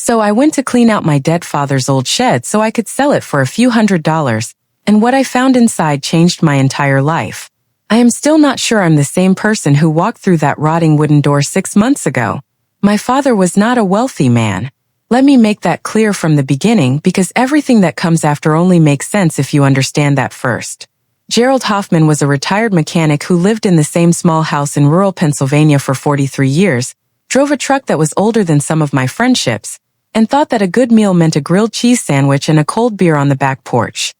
So I went to clean out my dead father's old shed so I could sell it for a few $100s, and what I found inside changed my entire life. I am still not sure I'm the same person who walked through that rotting wooden door 6 months ago. My father was not a wealthy man. Let me make that clear from the beginning because everything that comes after only makes sense if you understand that first. Gerald Hoffman was a retired mechanic who lived in the same small house in rural Pennsylvania for 43 years, drove a truck that was older than some of my friendships, and thought that a good meal meant a grilled cheese sandwich and a cold beer on the back porch.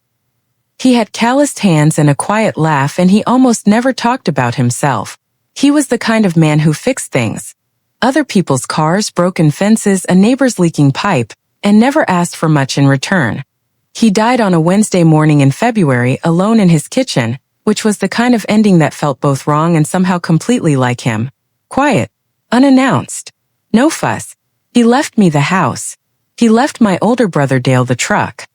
He had calloused hands and a quiet laugh, and he almost never talked about himself. He was the kind of man who fixed things. Other people's cars, broken fences, a neighbor's leaking pipe, and never asked for much in return. He died on a Wednesday morning in February alone in his kitchen, which was the kind of ending that felt both wrong and somehow completely like him. Quiet. Unannounced. No fuss. He left me the house. He left my older brother Dale the truck.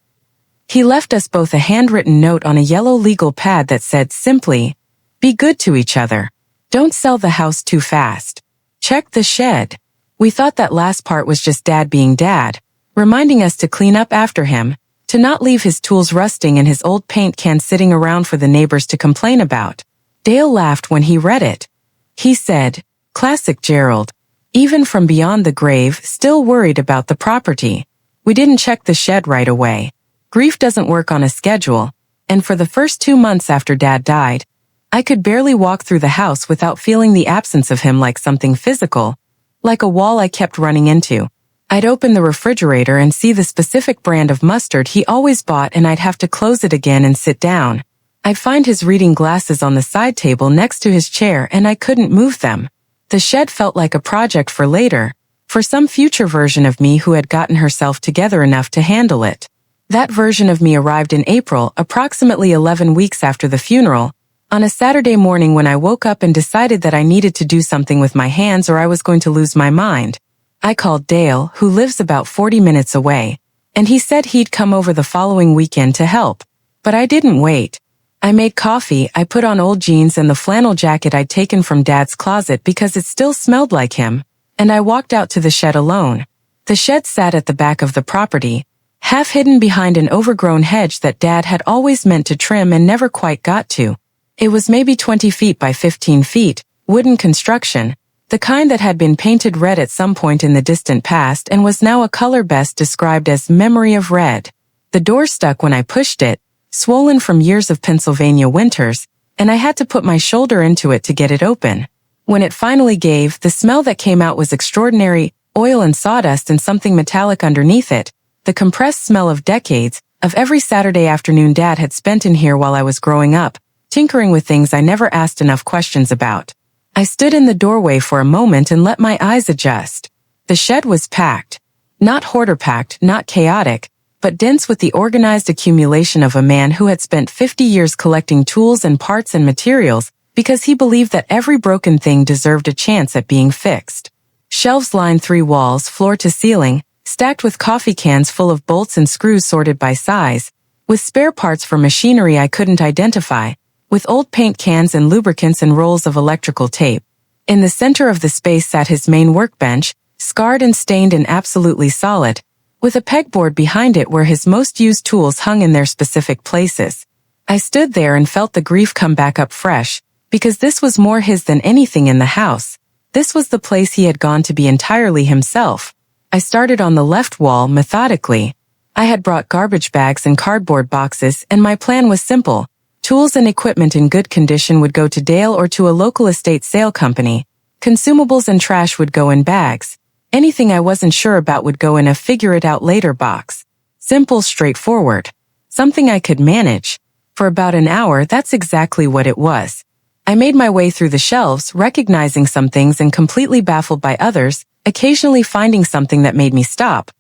He left us both a handwritten note on a yellow legal pad that said simply, "Be good to each other. Don't sell the house too fast. Check the shed." We thought that last part was just Dad being Dad, reminding us to clean up after him, to not leave his tools rusting and his old paint can sitting around for the neighbors to complain about. Dale laughed when he read it. He said, "Classic Gerald. Even from beyond the grave, still worried about the property." We didn't check the shed right away. Grief doesn't work on a schedule, and for the first 2 months after Dad died, I could barely walk through the house without feeling the absence of him like something physical, like a wall I kept running into. I'd open the refrigerator and see the specific brand of mustard he always bought, and I'd have to close it again and sit down. I'd find his reading glasses on the side table next to his chair, and I couldn't move them. The shed felt like a project for later, for some future version of me who had gotten herself together enough to handle it. That version of me arrived in April, approximately 11 weeks after the funeral, on a Saturday morning when I woke up and decided that I needed to do something with my hands or I was going to lose my mind. I called Dale, who lives about 40 minutes away, and he said he'd come over the following weekend to help. But I didn't wait. I made coffee, I put on old jeans and the flannel jacket I'd taken from Dad's closet because it still smelled like him, and I walked out to the shed alone. The shed sat at the back of the property, half hidden behind an overgrown hedge that Dad had always meant to trim and never quite got to. It was maybe 20 feet by 15 feet, wooden construction, the kind that had been painted red at some point in the distant past and was now a color best described as memory of red. The door stuck when I pushed it, swollen from years of Pennsylvania winters, and I had to put my shoulder into it to get it open. When it finally gave, the smell that came out was extraordinary, oil and sawdust and something metallic underneath it, the compressed smell of decades, of every Saturday afternoon Dad had spent in here while I was growing up, tinkering with things I never asked enough questions about. I stood in the doorway for a moment and let my eyes adjust. The shed was packed. Not hoarder-packed, not chaotic, but dense with the organized accumulation of a man who had spent 50 years collecting tools and parts and materials because he believed that every broken thing deserved a chance at being fixed. Shelves lined 3 walls, floor to ceiling, stacked with coffee cans full of bolts and screws sorted by size, with spare parts for machinery I couldn't identify, with old paint cans and lubricants and rolls of electrical tape. In the center of the space sat his main workbench, scarred and stained and absolutely solid, with a pegboard behind it where his most used tools hung in their specific places. I stood there and felt the grief come back up fresh, because this was more his than anything in the house. This was the place he had gone to be entirely himself. I started on the left wall methodically. I had brought garbage bags and cardboard boxes, and my plan was simple. Tools and equipment in good condition would go to Dale or to a local estate sale company. Consumables and trash would go in bags. Anything I wasn't sure about would go in a figure-it-out-later box. Simple, straightforward. Something I could manage. For about an hour, that's exactly what it was. I made my way through the shelves, recognizing some things and completely baffled by others, occasionally finding something that made me stop.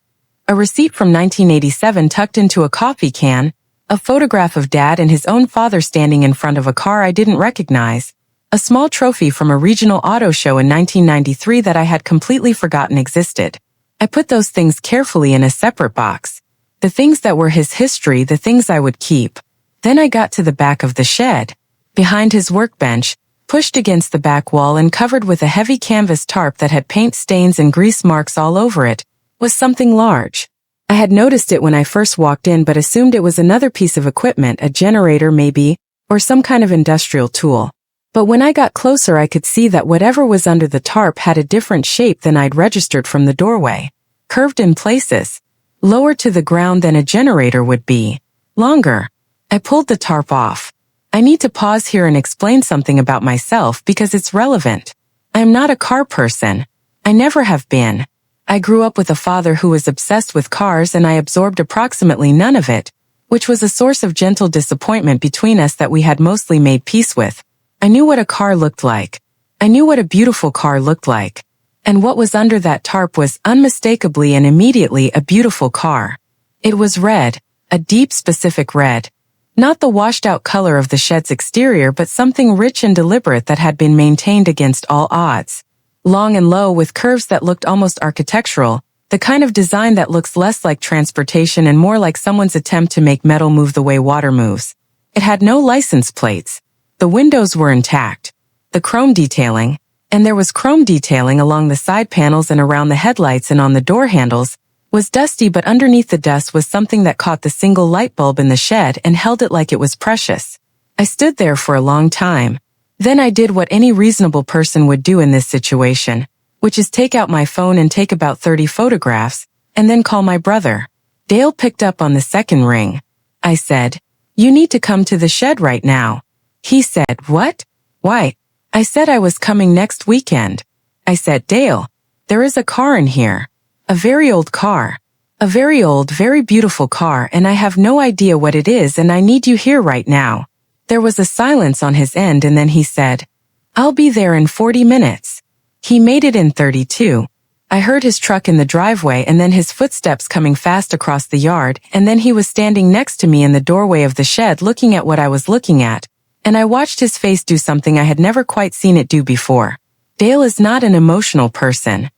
A receipt from 1987 tucked into a coffee can, a photograph of Dad and his own father standing in front of a car I didn't recognize, a small trophy from a regional auto show in 1993 that I had completely forgotten existed. I put those things carefully in a separate box. The things that were his history, the things I would keep. Then I got to the back of the shed. Behind his workbench, pushed against the back wall and covered with a heavy canvas tarp that had paint stains and grease marks all over it, was something large. I had noticed it when I first walked in but assumed it was another piece of equipment, a generator maybe, or some kind of industrial tool. But when I got closer I could see that whatever was under the tarp had a different shape than I'd registered from the doorway. Curved in places. Lower to the ground than a generator would be. Longer. I pulled the tarp off. I need to pause here and explain something about myself because it's relevant. I am not a car person. I never have been. I grew up with a father who was obsessed with cars and I absorbed approximately none of it, which was a source of gentle disappointment between us that we had mostly made peace with. I knew what a car looked like. I knew what a beautiful car looked like. And what was under that tarp was unmistakably and immediately a beautiful car. It was red, a deep specific red. Not the washed-out color of the shed's exterior but something rich and deliberate that had been maintained against all odds. Long and low with curves that looked almost architectural, the kind of design that looks less like transportation and more like someone's attempt to make metal move the way water moves. It had no license plates. The windows were intact. The chrome detailing, and there was chrome detailing along the side panels and around the headlights and on the door handles, was dusty, but underneath the dust was something that caught the single light bulb in the shed and held it like it was precious. I stood there for a long time. Then I did what any reasonable person would do in this situation, which is take out my phone and take about 30 photographs, and then call my brother. Dale picked up on the second ring. I said, "You need to come to the shed right now." He said, "What? Why?" I said I was coming next weekend. I said, "Dale, there is a car in here. A very old car. A very old, very beautiful car, and I have no idea what it is and I need you here right now." There was a silence on his end and then he said, "I'll be there in 40 minutes. He made it in 32. I heard his truck in the driveway and then his footsteps coming fast across the yard, and then he was standing next to me in the doorway of the shed looking at what I was looking at, and I watched his face do something I had never quite seen it do before. Dale is not an emotional person.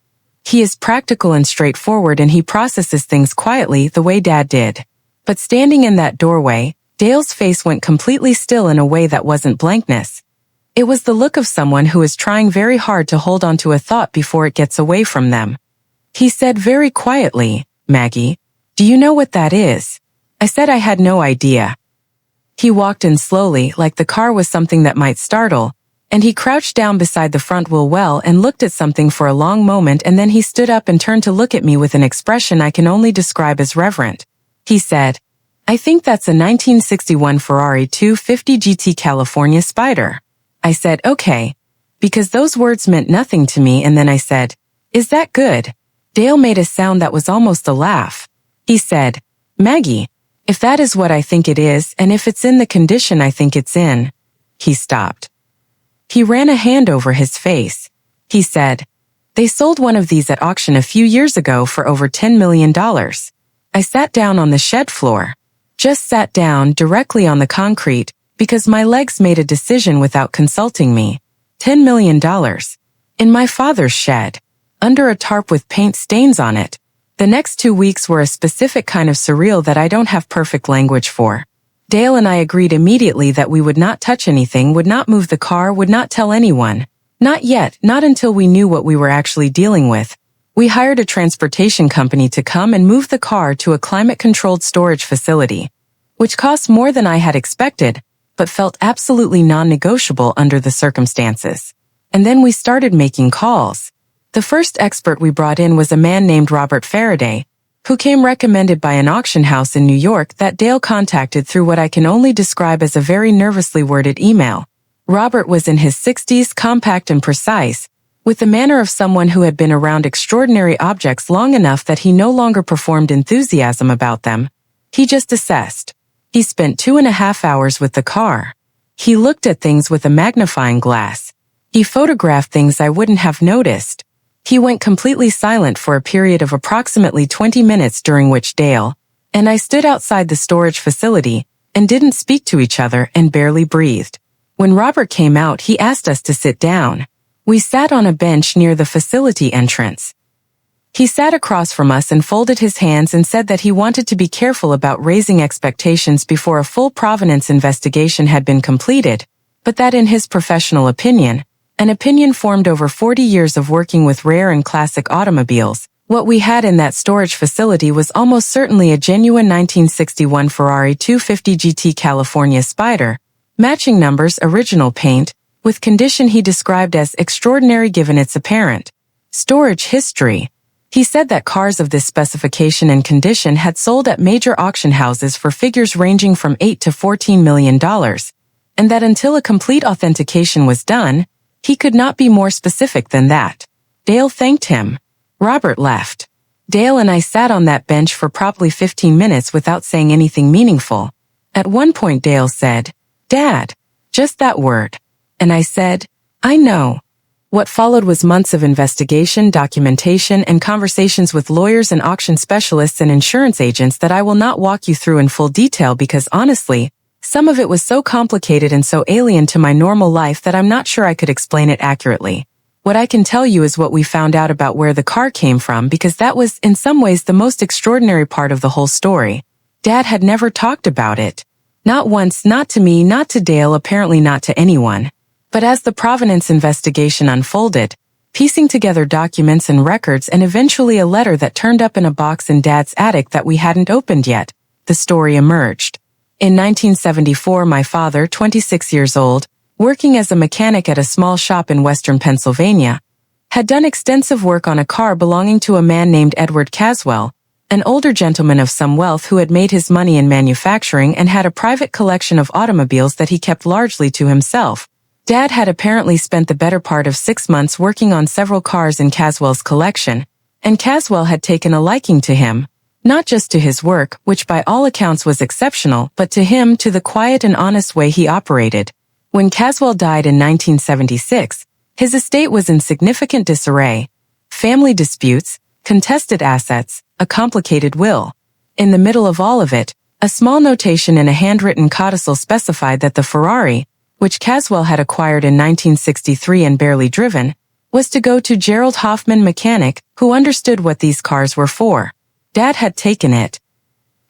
He is practical and straightforward and he processes things quietly the way Dad did. But standing in that doorway, Dale's face went completely still in a way that wasn't blankness. It was the look of someone who is trying very hard to hold on to a thought before it gets away from them. He said very quietly, "Maggie, do you know what that is?" I said I had no idea. He walked in slowly, like the car was something that might startle, and he crouched down beside the front wheel well and looked at something for a long moment, and then he stood up and turned to look at me with an expression I can only describe as reverent. He said, "I think that's a 1961 Ferrari 250 GT California Spider." I said, "Okay," because those words meant nothing to me, and then I said, "Is that good?" Dale made a sound that was almost a laugh. He said, "Maggie, if that is what I think it is, and if it's in the condition I think it's in." He stopped. He ran a hand over his face. He said, "They sold one of these at auction a few years ago for over $10 million. I sat down on the shed floor. Just sat down directly on the concrete, because my legs made a decision without consulting me. $10 million. In my father's shed. Under a tarp with paint stains on it. The next 2 weeks were a specific kind of surreal that I don't have perfect language for. Dale and I agreed immediately that we would not touch anything, would not move the car, would not tell anyone. Not yet, not until we knew what we were actually dealing with. We hired a transportation company to come and move the car to a climate-controlled storage facility, which cost more than I had expected, but felt absolutely non-negotiable under the circumstances. And then we started making calls. The first expert we brought in was a man named Robert Faraday, who came recommended by an auction house in New York that Dale contacted through what I can only describe as a very nervously worded email. Robert was in his 60s, compact and precise, with the manner of someone who had been around extraordinary objects long enough that he no longer performed enthusiasm about them. He just assessed. He spent 2.5 hours with the car. He looked at things with a magnifying glass. He photographed things I wouldn't have noticed. He went completely silent for a period of approximately 20 minutes, during which Dale and I stood outside the storage facility and didn't speak to each other and barely breathed. When Robert came out, he asked us to sit down. We sat on a bench near the facility entrance. He sat across from us and folded his hands and said that he wanted to be careful about raising expectations before a full provenance investigation had been completed, but that in his professional opinion, an opinion formed over 40 years of working with rare and classic automobiles, What we had in that storage facility was almost certainly a genuine 1961 Ferrari 250 GT California Spider, matching numbers, original paint, with condition he described as extraordinary given its apparent storage history. He said that cars of this specification and condition had sold at major auction houses for figures ranging from $8 to $14 million, and that until a complete authentication was done, he could not be more specific than that. Dale thanked him. Robert left. Dale and I sat on that bench for probably 15 minutes without saying anything meaningful. At one point Dale said, "Dad, just that word." And I said, "I know." What followed was months of investigation, documentation, and conversations with lawyers and auction specialists and insurance agents that I will not walk you through in full detail because honestly, some of it was so complicated and so alien to my normal life that I'm not sure I could explain it accurately. What I can tell you is what we found out about where the car came from because that was, in some ways, the most extraordinary part of the whole story. Dad had never talked about it. Not once, not to me, not to Dale, apparently not to anyone. But as the provenance investigation unfolded, piecing together documents and records and eventually a letter that turned up in a box in Dad's attic that we hadn't opened yet, the story emerged. In 1974, my father, 26 years old, working as a mechanic at a small shop in western Pennsylvania, had done extensive work on a car belonging to a man named Edward Caswell, an older gentleman of some wealth who had made his money in manufacturing and had a private collection of automobiles that he kept largely to himself. Dad had apparently spent the better part of 6 months working on several cars in Caswell's collection, and Caswell had taken a liking to him, not just to his work, which by all accounts was exceptional, but to him, to the quiet and honest way he operated. When Caswell died in 1976, his estate was in significant disarray. Family disputes, contested assets, a complicated will. In the middle of all of it, a small notation in a handwritten codicil specified that the Ferrari, which Caswell had acquired in 1963 and barely driven, was to go to Gerald Hoffman Mechanic, who understood what these cars were for. Dad had taken it.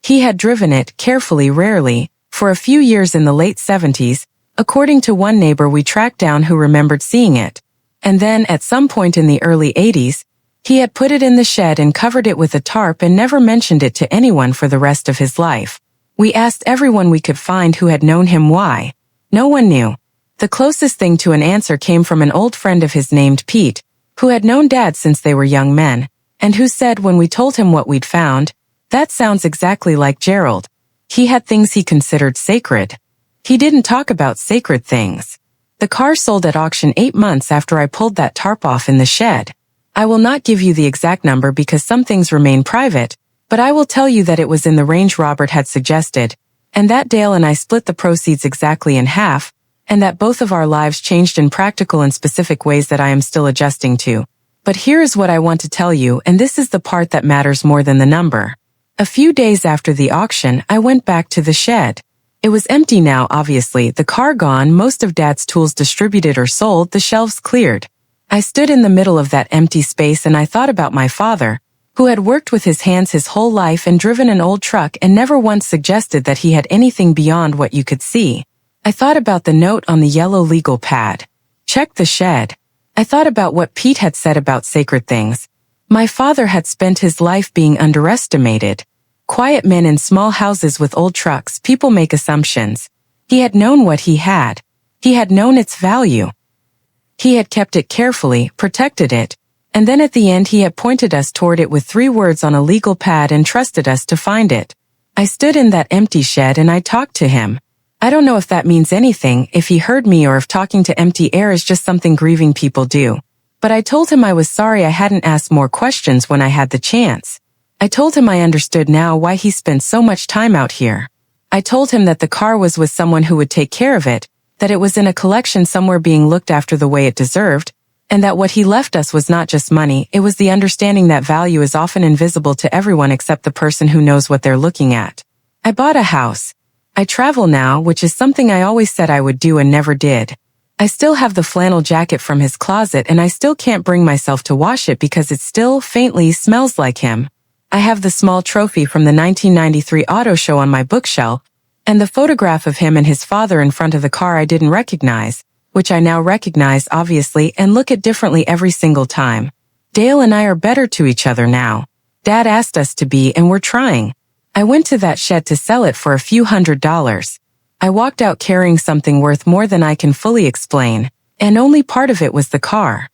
He had driven it, carefully, rarely, for a few years in the late 70s, according to one neighbor we tracked down who remembered seeing it. And then, at some point in the early 80s, he had put it in the shed and covered it with a tarp and never mentioned it to anyone for the rest of his life. We asked everyone we could find who had known him why. No one knew. The closest thing to an answer came from an old friend of his named Pete, who had known Dad since they were young men, and who said when we told him what we'd found, "That sounds exactly like Gerald. He had things he considered sacred. He didn't talk about sacred things." The car sold at auction 8 months after I pulled that tarp off in the shed. I will not give you the exact number because some things remain private, but I will tell you that it was in the range Robert had suggested, and that Dale and I split the proceeds exactly in half, and that both of our lives changed in practical and specific ways that I am still adjusting to. But here is what I want to tell you, and this is the part that matters more than the number. A few days after the auction, I went back to the shed. It was empty now, obviously, the car gone, most of Dad's tools distributed or sold, the shelves cleared. I stood in the middle of that empty space and I thought about my father, who had worked with his hands his whole life and driven an old truck and never once suggested that he had anything beyond what you could see. I thought about the note on the yellow legal pad. Check the shed. I thought about what Pete had said about sacred things. My father had spent his life being underestimated. Quiet men in small houses with old trucks, people make assumptions. He had known what he had. He had known its value. He had kept it carefully, protected it, and then at the end he had pointed us toward it with 3 words on a legal pad and trusted us to find it. I stood in that empty shed and I talked to him. I don't know if that means anything, if he heard me or if talking to empty air is just something grieving people do. But I told him I was sorry I hadn't asked more questions when I had the chance. I told him I understood now why he spent so much time out here. I told him that the car was with someone who would take care of it, that it was in a collection somewhere being looked after the way it deserved, and that what he left us was not just money, it was the understanding that value is often invisible to everyone except the person who knows what they're looking at. I bought a house. I travel now, which is something I always said I would do and never did. I still have the flannel jacket from his closet and I still can't bring myself to wash it because it still, faintly, smells like him. I have the small trophy from the 1993 auto show on my bookshelf, and the photograph of him and his father in front of the car I didn't recognize, which I now recognize obviously and look at differently every single time. Dale and I are better to each other now. Dad asked us to be, and we're trying. I went to that shed to sell it for a few $100s. I walked out carrying something worth more than I can fully explain, and only part of it was the car.